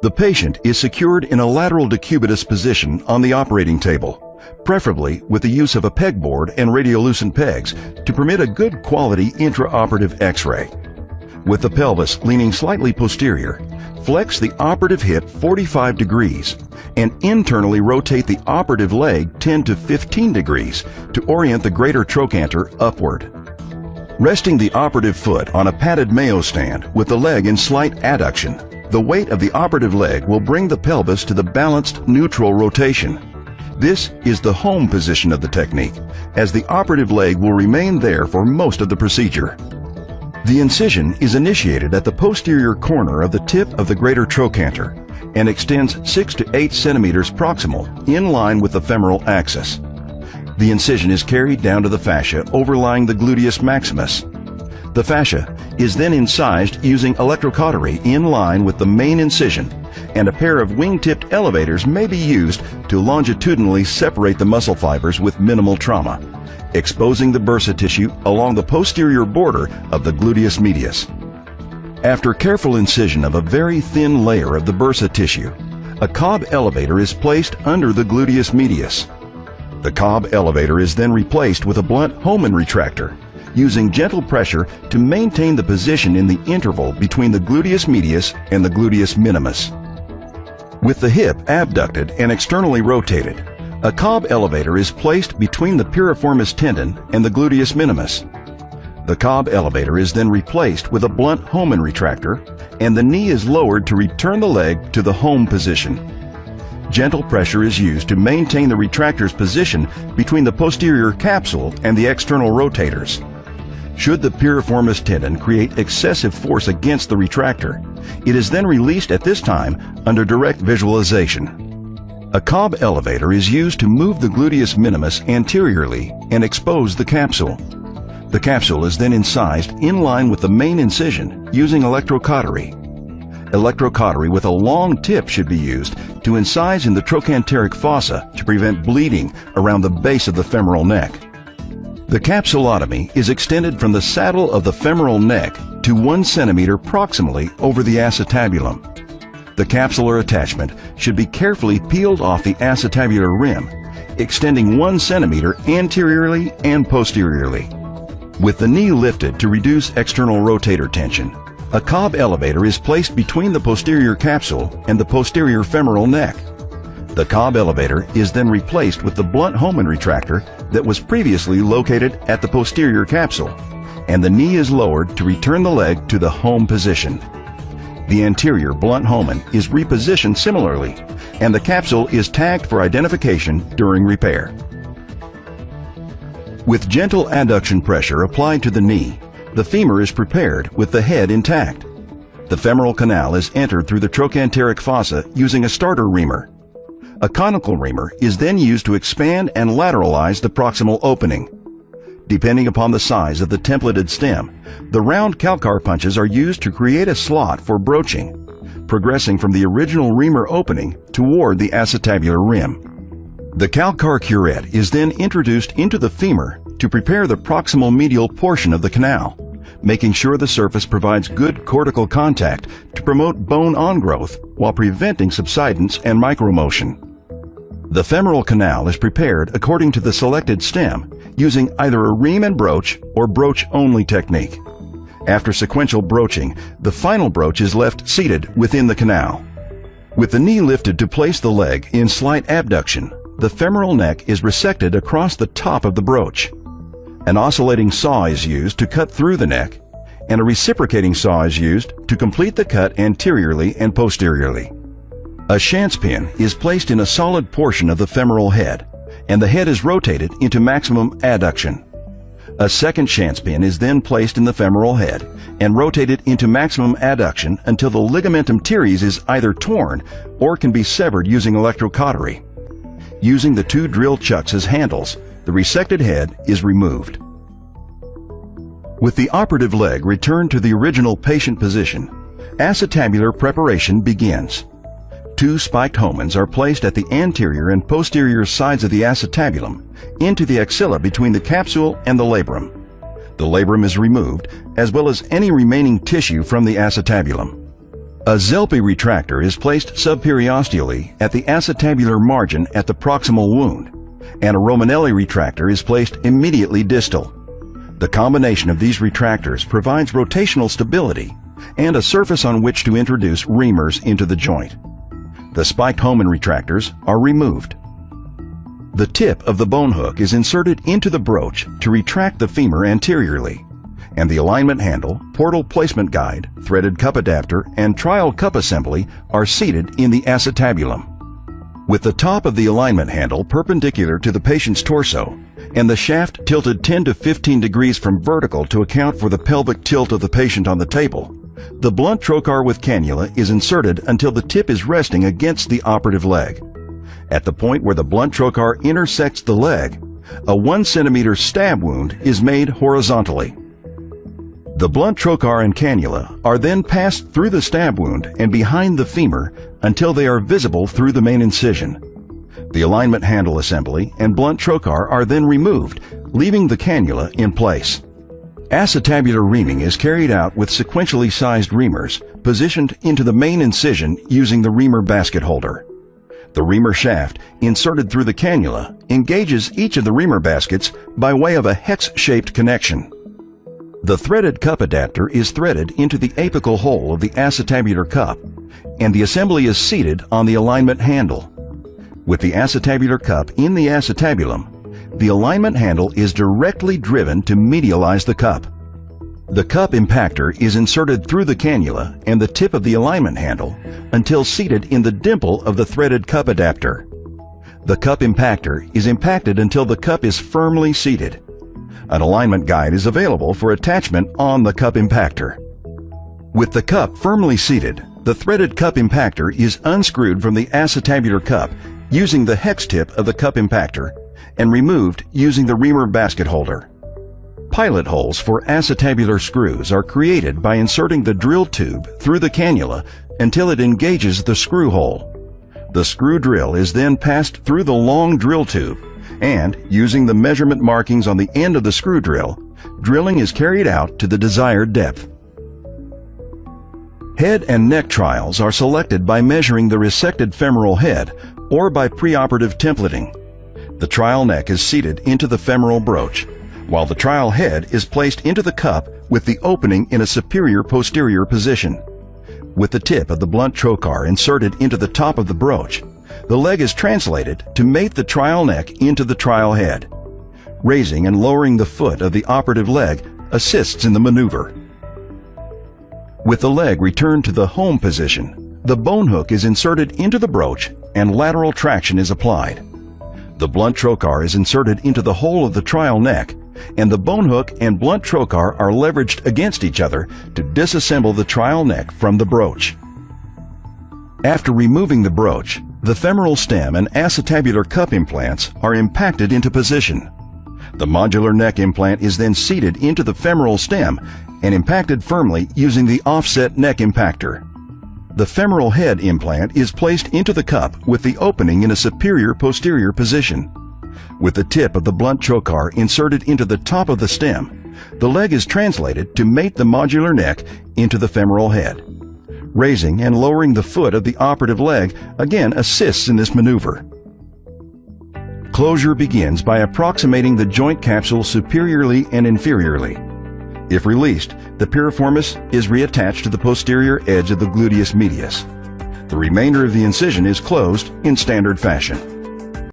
The patient is secured in a lateral decubitus position on the operating table, preferably with the use of a pegboard and radiolucent pegs to permit a good quality intraoperative X-ray. With the pelvis leaning slightly posterior, flex the operative hip 45 degrees and internally rotate the operative leg 10 to 15 degrees to orient the greater trochanter upward. Resting the operative foot on a padded Mayo stand with the leg in slight adduction, the weight of the operative leg will bring the pelvis to the balanced neutral rotation. This is the home position of the technique, as the operative leg will remain there for most of the procedure. The incision is initiated at the posterior corner of the tip of the greater trochanter and extends 6 to 8 centimeters proximal in line with the femoral axis. The incision is carried down to the fascia overlying the gluteus maximus. The fascia is then incised using electrocautery in line with the main incision, and a pair of wing-tipped elevators may be used to longitudinally separate the muscle fibers with minimal trauma, exposing the bursa tissue along the posterior border of the gluteus medius. After careful incision of a very thin layer of the bursa tissue, a Cobb elevator is placed under the gluteus medius. The Cobb elevator is then replaced with a blunt Hohmann retractor, using gentle pressure to maintain the position in the interval between the gluteus medius and the gluteus minimus. With the hip abducted and externally rotated, a Cobb elevator is placed between the piriformis tendon and the gluteus minimus. The Cobb elevator is then replaced with a blunt Hohmann retractor, and the knee is lowered to return the leg to the home position. Gentle pressure is used to maintain the retractor's position between the posterior capsule and the external rotators. Should the piriformis tendon create excessive force against the retractor, it is then released at this time under direct visualization. A Cobb elevator is used to move the gluteus minimus anteriorly and expose the capsule. The capsule is then incised in line with the main incision using electrocautery. Electrocautery with a long tip should be used to incise in the trochanteric fossa to prevent bleeding around the base of the femoral neck. The capsulotomy is extended from the saddle of the femoral neck to 1 centimeter proximally over the acetabulum. The capsular attachment should be carefully peeled off the acetabular rim, extending 1 centimeter anteriorly and posteriorly. With the knee lifted to reduce external rotator tension, a Cobb elevator is placed between the posterior capsule and the posterior femoral neck. The Cobb elevator is then replaced with the blunt Hohmann retractor that was previously located at the posterior capsule, and the knee is lowered to return the leg to the home position. The anterior blunt Hohmann is repositioned similarly, and the capsule is tagged for identification during repair. With gentle adduction pressure applied to the knee, the femur is prepared with the head intact. The femoral canal is entered through the trochanteric fossa using a starter reamer. A conical reamer is then used to expand and lateralize the proximal opening. Depending upon the size of the templated stem, the round calcar punches are used to create a slot for broaching, progressing from the original reamer opening toward the acetabular rim. The calcar curette is then introduced into the femur to prepare the proximal medial portion of the canal, making sure the surface provides good cortical contact to promote bone on-growth while preventing subsidence and micromotion. The femoral canal is prepared according to the selected stem using either a ream and broach or broach-only technique. After sequential broaching, the final broach is left seated within the canal. With the knee lifted to place the leg in slight abduction, the femoral neck is resected across the top of the broach. An oscillating saw is used to cut through the neck, and a reciprocating saw is used to complete the cut anteriorly and posteriorly. A Schantz pin is placed in a solid portion of the femoral head, and the head is rotated into maximum adduction. A second Schantz pin is then placed in the femoral head and rotated into maximum adduction until the ligamentum teres is either torn or can be severed using electrocautery. Using the 2 drill chucks as handles, the resected head is removed. With the operative leg returned to the original patient position, acetabular preparation begins. 2 spiked Hohmanns are placed at the anterior and posterior sides of the acetabulum into the axilla between the capsule and the labrum. The labrum is removed, as well as any remaining tissue from the acetabulum. A Zelpi retractor is placed subperiosteally at the acetabular margin at the proximal wound, and a Romanelli retractor is placed immediately distal. The combination of these retractors provides rotational stability and a surface on which to introduce reamers into the joint. The spiked Hohmann retractors are removed. The tip of the bone hook is inserted into the broach to retract the femur anteriorly, and the alignment handle, portal placement guide, threaded cup adapter, and trial cup assembly are seated in the acetabulum. With the top of the alignment handle perpendicular to the patient's torso and the shaft tilted 10 to 15 degrees from vertical to account for the pelvic tilt of the patient on the table, the blunt trocar with cannula is inserted until the tip is resting against the operative leg. At the point where the blunt trocar intersects the leg, a 1 centimeter stab wound is made horizontally. The blunt trocar and cannula are then passed through the stab wound and behind the femur until they are visible through the main incision. The alignment handle assembly and blunt trocar are then removed, leaving the cannula in place. Acetabular reaming is carried out with sequentially sized reamers positioned into the main incision using the reamer basket holder. The reamer shaft, inserted through the cannula, engages each of the reamer baskets by way of a hex-shaped connection. The threaded cup adapter is threaded into the apical hole of the acetabular cup, and the assembly is seated on the alignment handle. With the acetabular cup in the acetabulum, the alignment handle is directly driven to medialize the cup. The cup impactor is inserted through the cannula and the tip of the alignment handle until seated in the dimple of the threaded cup adapter. The cup impactor is impacted until the cup is firmly seated. An alignment guide is available for attachment on the cup impactor. With the cup firmly seated, the threaded cup impactor is unscrewed from the acetabular cup using the hex tip of the cup impactor and removed using the reamer basket holder. Pilot holes for acetabular screws are created by inserting the drill tube through the cannula until it engages the screw hole. The screw drill is then passed through the long drill tube, and, using the measurement markings on the end of the screw drill, drilling is carried out to the desired depth. Head and neck trials are selected by measuring the resected femoral head or by preoperative templating. The trial neck is seated into the femoral broach, while the trial head is placed into the cup with the opening in a superior-posterior position. With the tip of the blunt trocar inserted into the top of the broach, the leg is translated to mate the trial neck into the trial head. Raising and lowering the foot of the operative leg assists in the maneuver. With the leg returned to the home position, the bone hook is inserted into the broach and lateral traction is applied. The blunt trocar is inserted into the hole of the trial neck, and the bone hook and blunt trocar are leveraged against each other to disassemble the trial neck from the broach. After removing the broach, the femoral stem and acetabular cup implants are impacted into position. The modular neck implant is then seated into the femoral stem and impacted firmly using the offset neck impactor. The femoral head implant is placed into the cup with the opening in a superior-posterior position. With the tip of the blunt trocar inserted into the top of the stem, the leg is translated to mate the modular neck into the femoral head. Raising and lowering the foot of the operative leg again assists in this maneuver. Closure begins by approximating the joint capsule superiorly and inferiorly. If released, the piriformis is reattached to the posterior edge of the gluteus medius. The remainder of the incision is closed in standard fashion.